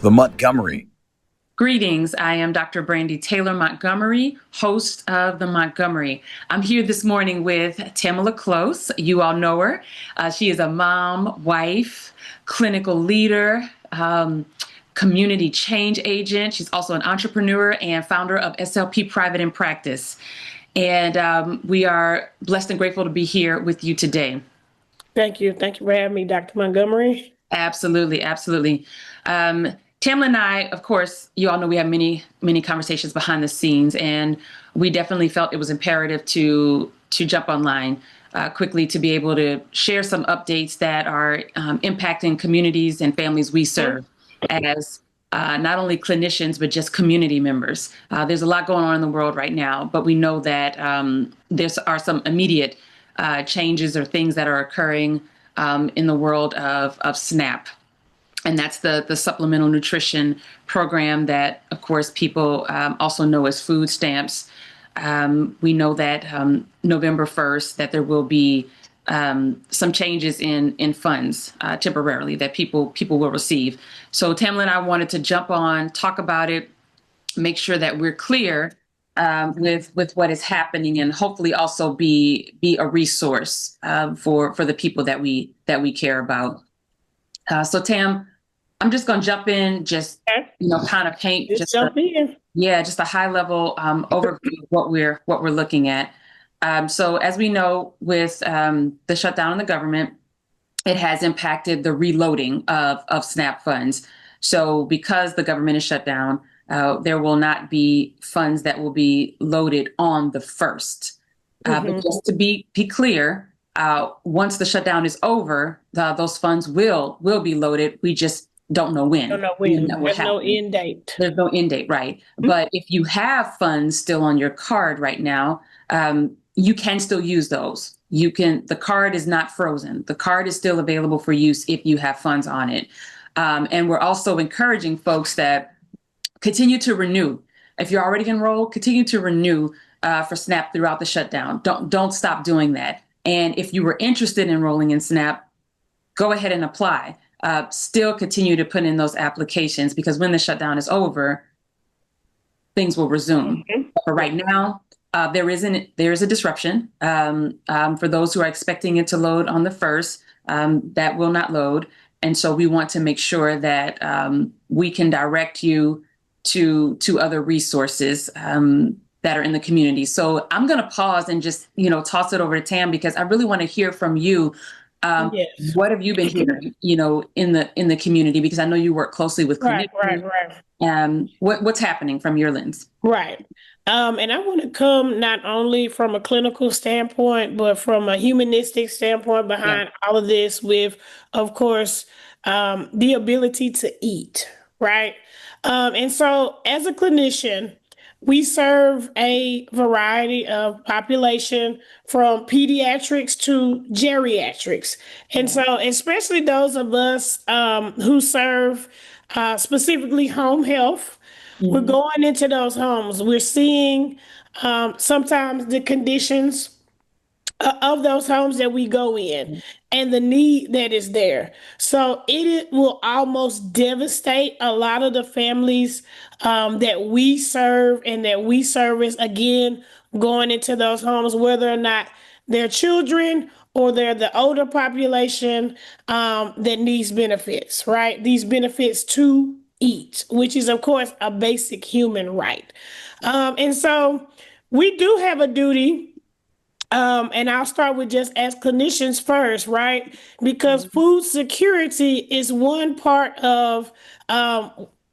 The Montgomery. Greetings. I am Dr. Brandy Taylor Montgomery, host of The Montgomery. I'm here this morning with Tamala Close. You all know her. She is a mom, wife, clinical leader, community change agent. She's also an entrepreneur and founder of SLP Private in Practice. And we are blessed and grateful to be here with you today. Thank you. Thank you for having me, Dr. Montgomery. Absolutely, absolutely. Tamla and I, of course, you all know we have many conversations behind the scenes, and we definitely felt it was imperative to jump online quickly to be able to share some updates that are impacting communities and families we serve as not only clinicians, but just community members. There's a lot going on in the world right now, but we know that there are some immediate changes or things that are occurring in the world of SNAP. And that's the supplemental nutrition program that, of course, people also know as food stamps. We know that November 1st, that there will be some changes in funds temporarily that people will receive. So Tamla and I wanted to jump on, talk about it, make sure that we're clear with what is happening, and hopefully also be a resource for the people that we care about. So Tam, I'm just going to jump in, just kind of paint just jump in. Just a high level overview of what we're looking at. So as we know, with the shutdown in the government, it has impacted the reloading of SNAP funds. So because the government is shut down, there will not be funds that will be loaded on the 1st. But just to be clear, once the shutdown is over, those funds will be loaded. We just don't know when. Don't know when. There's no end date. There's no end date, right? But if you have funds still on your card right now, you can still use those. The card is not frozen. The card is still available for use if you have funds on it. And we're also encouraging folks that continue to renew. If you're already enrolled, continue to renew for SNAP throughout the shutdown. Don't stop doing that. And if you were interested in enrolling in SNAP, go ahead and apply. Still continue to put in those applications, because when the shutdown is over, things will resume. But right now, there is a disruption for those who are expecting it to load on the 1st. That will not load, and so we want to make sure that we can direct you to other resources that are in the community. So I'm going to pause and just toss it over to Tam, because I really want to hear from you. Yes. What have you been hearing, in the community? Because I know you work closely with clinicians. Right. What's happening from your lens? Right. And I want to come not only from a clinical standpoint, but from a humanistic standpoint behind all of this, with, of course, the ability to eat, right? And so as a clinician, we serve a variety of population, from pediatrics to geriatrics. And so especially those of us who serve specifically home health, we're going into those homes. We're seeing sometimes the conditions of those homes that we go in and the need that is there. So it will almost devastate a lot of the families that we serve and that we service, again, going into those homes, whether or not they're children or they're the older population that needs benefits, right? These benefits to eat, which is, of course, a basic human right. And so we do have a duty, and I'll start with just as clinicians first, right? Because food security is one part of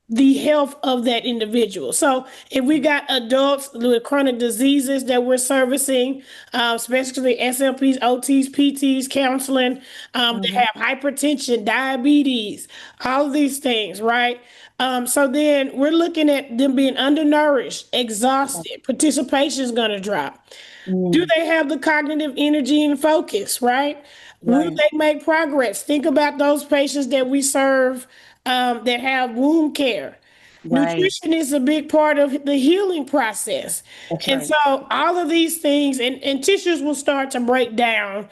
the health of that individual. So if we got adults with chronic diseases that we're servicing, especially SLPs, OTs, PTs, counseling, that have hypertension, diabetes, all of these things, right? So then we're looking at them being undernourished, exhausted, participation is going to drop. Do they have the cognitive energy and focus, right? Will they make progress? Think about those patients that we serve that have wound care. Nutrition is a big part of the healing process. So all of these things and tissues will start to break down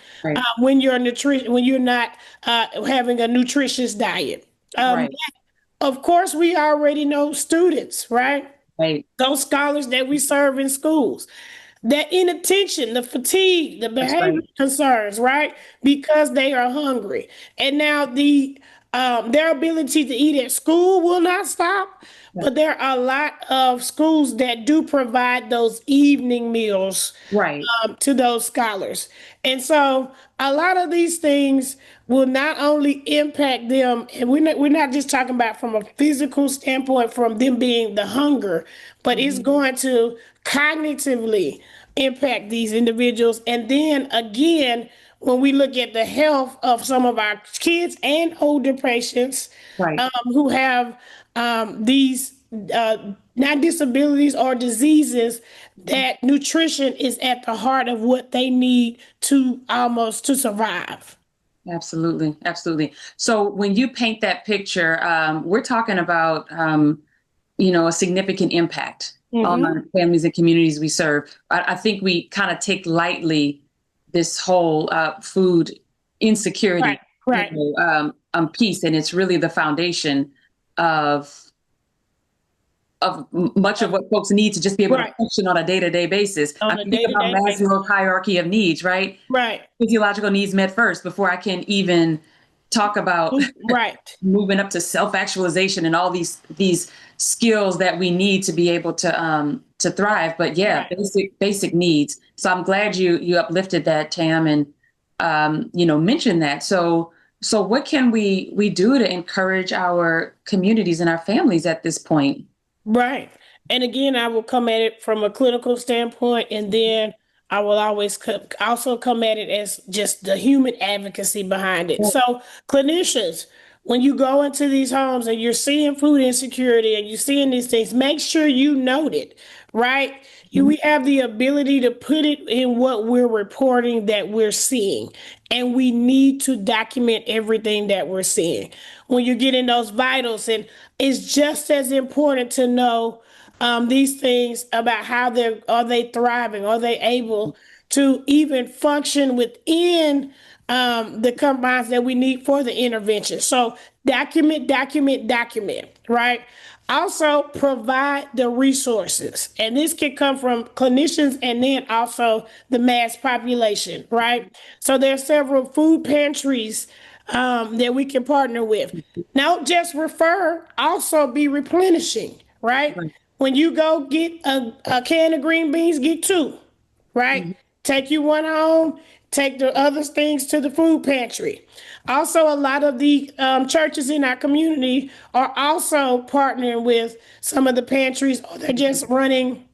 when you're not having a nutritious diet. of course, we already know students, right? Right. Those scholars that we serve in schools, that inattention, the fatigue, the That's behavior right. concerns, right? Because they are hungry. And now their ability to eat at school will not stop, Yeah. but there are a lot of schools that do provide those evening meals Right. to those scholars. And so a lot of these things will not only impact them, and we're not just talking about from a physical standpoint, from them being the hunger, but it's Mhm. going to cognitively impact these individuals. And then again, when we look at the health of some of our kids and older patients Right. who have these uh, not disabilities or diseases, that nutrition is at the heart of what they need to almost to survive. Absolutely. Absolutely. So when you paint that picture, we're talking about, a significant impact Hmm. on families and communities we serve. I think we kind of take lightly this whole food Right, insecurity, right, piece, and it's really the foundation of much of what folks need to just be able to right. function on a day-to-day basis. I On a think about day-to-day basis. Maslow's hierarchy of needs, right? Right, Physiological needs met first before I can even talk about right, moving up to self-actualization and all these skills that we need to be able to thrive. But yeah, right. basic needs. So I'm glad you uplifted that, Tam, and mentioned that. So what can we do to encourage our communities and our families at this point? Right. And again, I will come at it from a clinical standpoint, and then I will always also come at it as just the human advocacy behind it. So, clinicians, when you go into these homes and you're seeing food insecurity and you're seeing these things, make sure you note it, right? We have the ability to put it in what we're reporting that we're seeing, and we need to document everything that we're seeing. When you're getting those vitals, and it's just as important to know these things about how they thriving, are they able to even function within the confines that we need for the intervention. So document, document, document, right? Also provide the resources. And this can come from clinicians and then also the mass population, right? So there's several food pantries that we can partner with. Don't just refer, also be replenishing, right? Right. When you go get a can of green beans, get two, right? Mhm. Take you one home, take the other things to the food pantry. Also, a lot of the churches in our community are also partnering with some of the pantries, or they're just running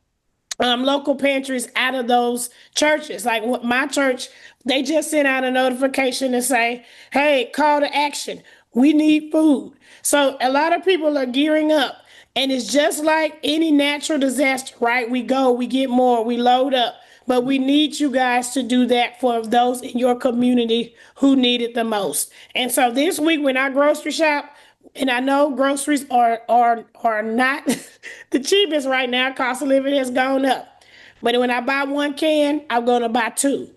local pantries out of those churches. Like my church, they just sent out a notification to say, hey, call to action. We need food. So a lot of people are gearing up. And it's just like any natural disaster, right? We go, we get more, we load up. But we need you guys to do that for those in your community who need it the most. And so this week when I grocery shop, and I know groceries are not the cheapest right now. Cost of living has gone up. But when I buy one can, I'm gonna buy two.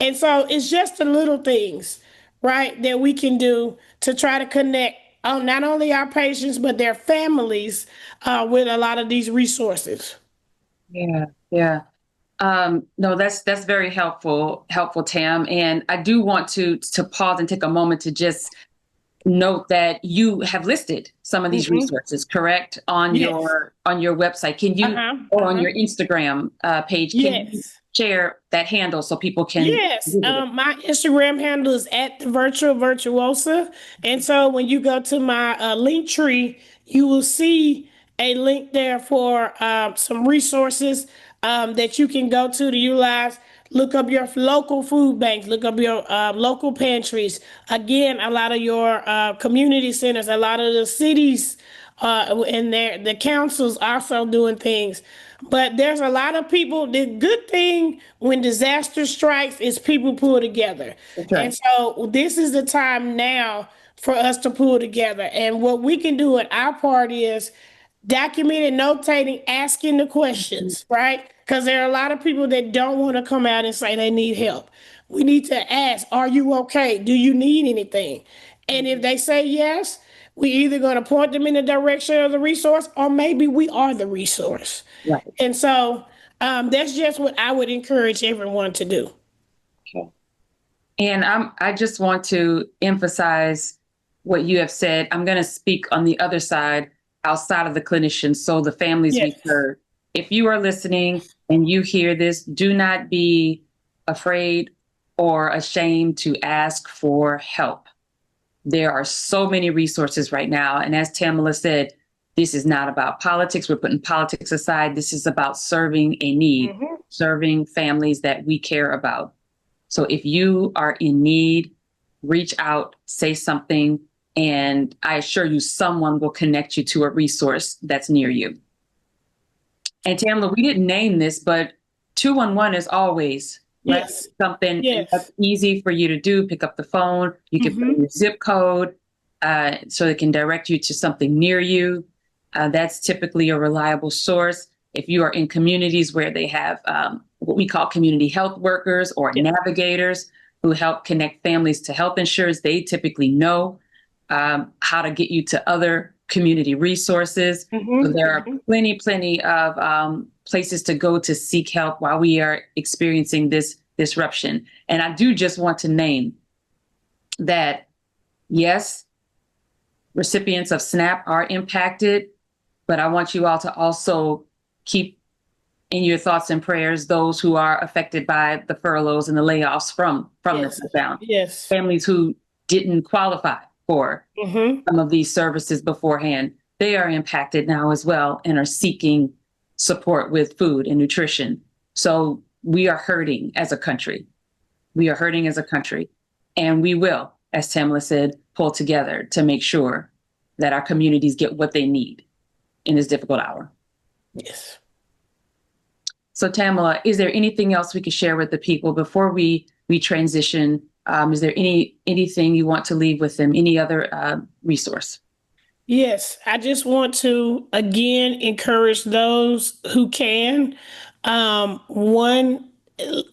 And so it's just the little things, right, that we can do to try to connect not only our patients but their families with a lot of these resources. Yeah, yeah. No, that's very helpful, Tam. And I do want to pause and take a moment to just note that you have listed some of these Hmm. resources, correct, on Yes. your website. Can you, Uh-huh. or on Uh-huh. your Instagram page, can you Yes. share that handle so people can Yes, visit it? my Instagram handle is at the virtual virtuosa, and so when you go to my link tree, you will see a link there for some resources that you can go to utilize. Look up your local food banks, look up your local pantries. Again, a lot of your community centers, a lot of the cities and the councils also doing things. But there's a lot of people. The good thing when disaster strikes is people pull together. That's And right. so this is the time now for us to pull together. And what we can do at our part is documenting, notating, asking the questions, right? Because there are a lot of people that don't want to come out and say they need help. We need to ask, are you okay? Do you need anything? And if they say yes, We either going to point them in the direction of the resource, or maybe we are the resource. Right. And so that's just what I would encourage everyone to do. Okay. And I just want to emphasize what you have said. I'm going to speak on the other side, outside of the clinicians, so the families we serve. If you are listening and you hear this, do not be afraid or ashamed to ask for help. There are so many resources right now. And as Tamala said, this is not about politics. We're putting politics aside. This is about serving a need, serving families that we care about. So if you are in need, reach out, say something, and I assure you someone will connect you to a resource that's near you. And Tamala, we didn't name this, but 211 is always something that's easy for you to do. Pick up the phone. You can put in your zip code so it can direct you to something near you. That's typically a reliable source. If you are in communities where they have what we call community health workers or navigators who help connect families to health insurance, they typically know how to get you to other community resources. So there are plenty of places to go to seek help while we are experiencing this disruption. And I do just want to name that, yes, recipients of SNAP are impacted, but I want you all to also keep in your thoughts and prayers those who are affected by the furloughs and the layoffs from the shutdown. Families who didn't qualify for some of these services beforehand, they are impacted now as well and are seeking support with food and nutrition. So we are hurting as a country. We are hurting as a country. And we will, as Tamala said, pull together to make sure that our communities get what they need in this difficult hour. Yes. So Tamala, is there anything else we can share with the people before we transition? Is there anything you want to leave with them? Any other resource? Yes, I just want to again encourage those who can. One,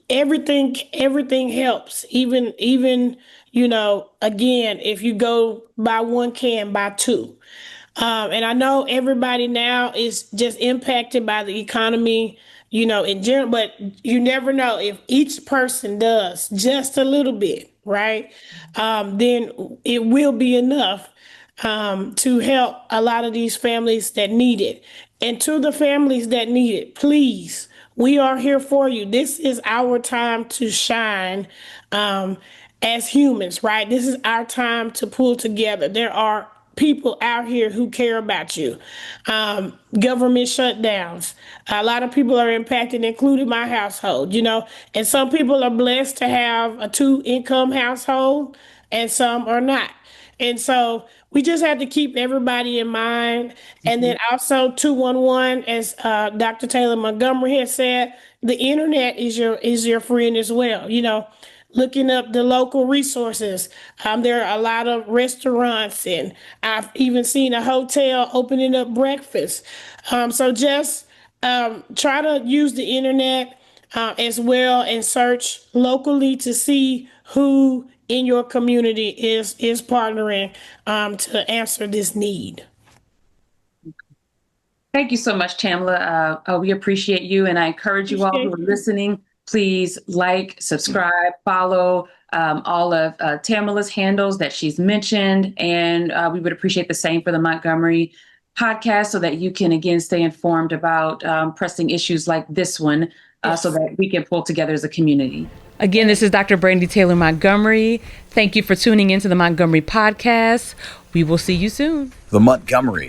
everything helps. Even again, if you go buy one can, buy two. And I know everybody now is just impacted by the economy, in general, but you never know if each person does just a little bit, right? Then it will be enough to help a lot of these families that need it. And to the families that need it, please, we are here for you. This is our time to shine as humans, right? This is our time to pull together. There are people out here who care about you. Government shutdowns. A lot of people are impacted, including my household, and some people are blessed to have a 2-income household and some are not. And so we just have to keep everybody in mind. And then also 211, as Dr. Taylor Montgomery has said, the internet is your friend as well. Looking up the local resources. There are a lot of restaurants, and I've even seen a hotel opening up breakfast. So just try to use the internet as well and search locally to see who in your community is partnering to answer this need. Thank you so much, Tamala. We appreciate you, and I encourage you all who are listening, please like, subscribe, follow all of Tamala's handles that she's mentioned, and we would appreciate the same for the Montgomery podcast so that you can, again, stay informed about pressing issues like this one so that we can pull together as a community. Again, this is Dr. Brandy Taylor Montgomery. Thank you for tuning into the Montgomery podcast. We will see you soon. The Montgomery